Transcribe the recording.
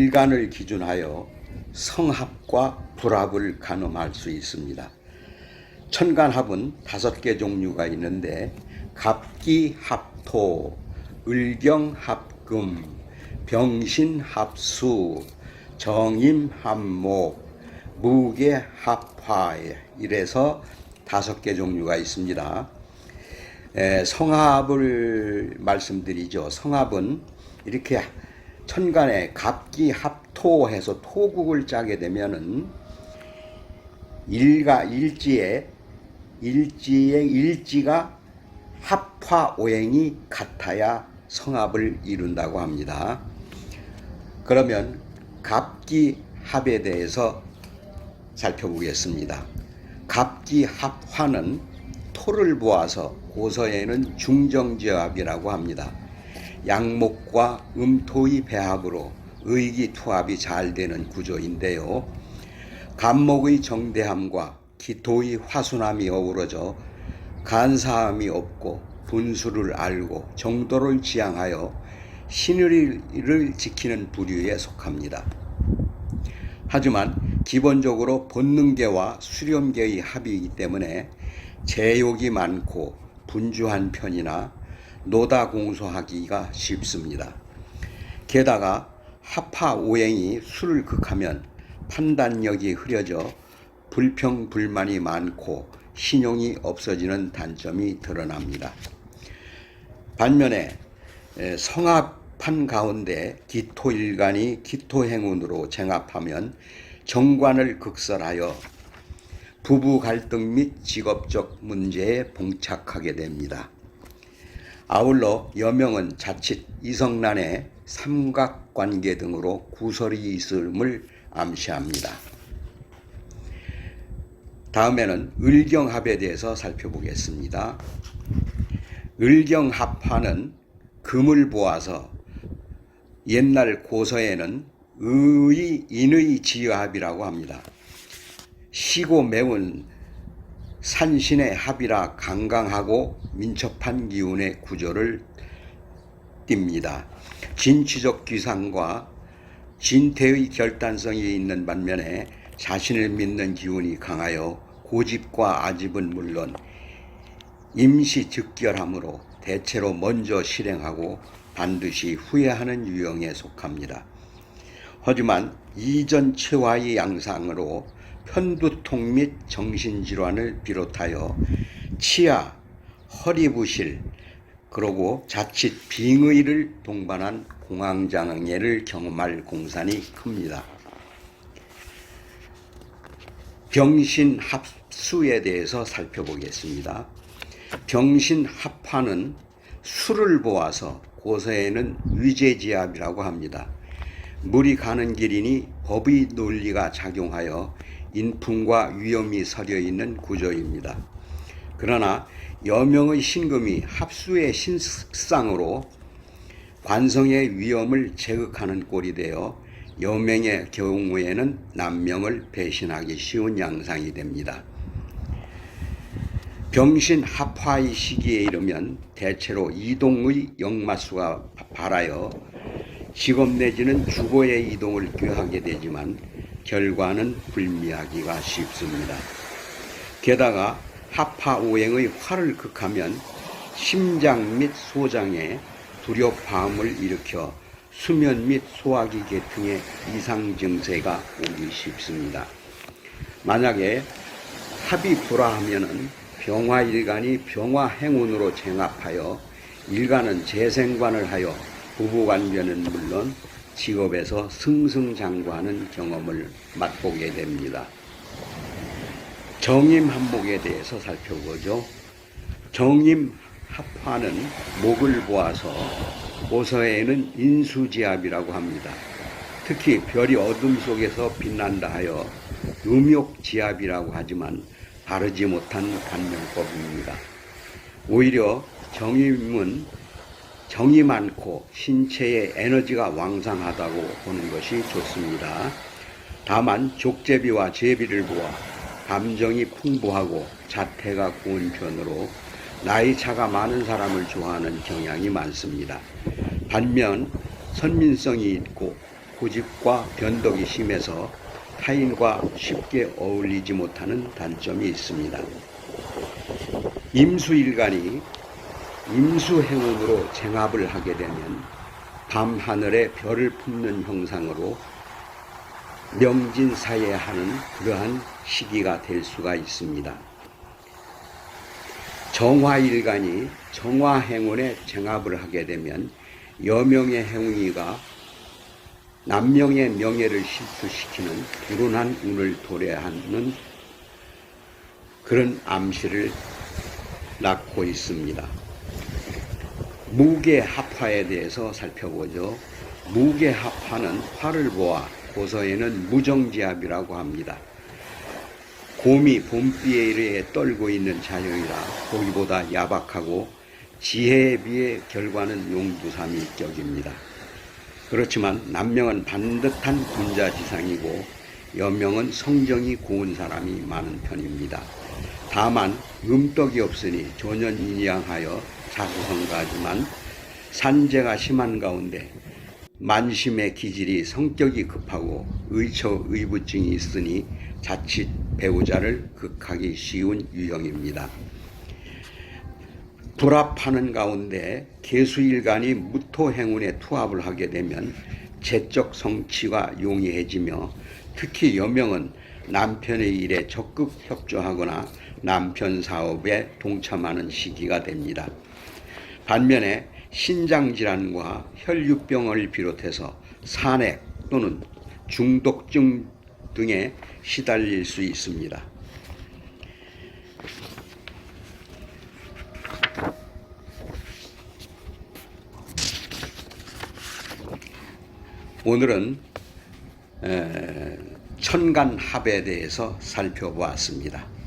일간을 기준하여 성합과 불합을 가늠할 수 있습니다. 천간합은 5개 종류가 있는데 갑기합토, 을경합금, 병신합수, 정임합목, 무게합화 이래서 5개 종류가 있습니다. 성합을 말씀드리죠. 성합은 이렇게 천간에 갑기합토해서 토국을 짜게 되면은 일지가 합화오행이 같아야 성합을 이룬다고 합니다. 그러면 갑기합에 대해서 살펴보겠습니다. 갑기합화는 토를 보아서 고서에는 중정지합이라고 합니다. 양목과 음토의 배합으로 의기투합이 잘 되는 구조인데요. 간목의 정대함과 기토의 화순함이 어우러져 간사함이 없고 분수를 알고 정도를 지향하여 신의를 지키는 부류에 속합니다. 하지만 기본적으로 본능계와 수렴계의 합이기 때문에 제욕이 많고 분주한 편이나 노다공소하기가 쉽습니다. 게다가 합화오행이 수를 극하면 판단력이 흐려져 불평불만이 많고 신용이 없어지는 단점이 드러납니다. 반면에 성합한 가운데 기토일간이 기토행운으로 쟁합하면 정관을 극설하여 부부 갈등 및 직업적 문제에 봉착하게 됩니다. 아울러 여명은 자칫 이성난의 삼각관계 등으로 구설이 있음을 암시합니다. 다음에는 을경합에 대해서 살펴보겠습니다. 을경합화는 금을 보아서 옛날 고서에는 인의 지합이라고 합니다. 시고 매운 산신의 합이라 강강하고 민첩한 기운의 구조를 띱니다. 진취적 귀상과 진태의 결단성이 있는 반면에 자신을 믿는 기운이 강하여 고집과 아집은 물론 임시즉결함으로 대체로 먼저 실행하고 반드시 후회하는 유형에 속합니다. 하지만 이전 체화의 양상으로 편두통 및 정신질환을 비롯하여 치아, 허리부실, 그러고 자칫 빙의를 동반한 공황장애를 경험할 공산이 큽니다. 병신합수에 대해서 살펴보겠습니다. 병신합화는 수를 보아서 고서에는 위제지합이라고 합니다. 물이 가는 길이니 법의 논리가 작용하여 인품과 위험이 서려 있는 구조입니다. 그러나 여명의 신금이 합수의 신상으로 관성의 위험을 제극하는 꼴이 되어 여명의 경우에는 남명을 배신하기 쉬운 양상이 됩니다. 병신합화의 시기에 이르면 대체로 이동의 역마수가 발하여 직업 내지는 주거의 이동을 꾀하게 되지만 결과는 불미하기가 쉽습니다. 게다가 합화오행의 화를 극하면 심장 및 소장에 두렵함을 일으켜 수면 및 소화기 계통의 이상 증세가 오기 쉽습니다. 만약에 합이 불화하면은 병화일간이 병화행운으로 쟁합하여 일간은 재생관을 하여 부부관계는 물론 직업에서 승승장구하는 경험을 맛보게 됩니다. 정임합목에 대해서 살펴보죠. 정임합화는 목을 보아서 고서에는 인수지합이라고 합니다. 특히 별이 어둠 속에서 빛난다 하여 음욕지합이라고 하지만 바르지 못한 반명법입니다. 오히려 정임은 정이 많고 신체의 에너지가 왕성하다고 보는 것이 좋습니다. 다만 족제비와 제비를 보아 감정이 풍부하고 자태가 고운 편으로 나이 차가 많은 사람을 좋아하는 경향이 많습니다. 반면 선민성이 있고 고집과 변덕이 심해서 타인과 쉽게 어울리지 못하는 단점이 있습니다. 임수일간이 임수행운으로 쟁합을 하게 되면 밤하늘에 별을 품는 형상으로 명진사예하는 그러한 시기가 될 수가 있습니다. 정화일간이 정화행운에 쟁합을 하게 되면 여명의 행운이가 남명의 명예를 실추시키는 불운한 운을 도래하는 그런 암시를 낳고 있습니다. 무게합화에 대해서 살펴보죠. 무게합화는 화를 보아 고서에는 무정지합이라고 합니다. 곰이 봄비에 의해 떨고 있는 자연이라 보기보다 야박하고 지혜에 비해 결과는 용두사미격입니다. 그렇지만 남명은 반듯한 군자지상이고 여명은 성정이 고운 사람이 많은 편입니다. 다만 음덕이 없으니 조년인양하여 자수성가하지만 산재가 심한 가운데 만심의 기질이 성격이 급하고 의처의부증이 있으니 자칫 배우자를 극하기 쉬운 유형입니다. 불합하는 가운데 계수일간이 무토행운에 투합을 하게 되면 재적 성취가 용이해지며 특히 여명은 남편의 일에 적극 협조하거나 남편 사업에 동참하는 시기가 됩니다. 반면에 신장질환과 혈류병을 비롯해서 산액 또는 중독증 등에 시달릴 수 있습니다. 오늘은 천간합에 대해서 살펴보았습니다.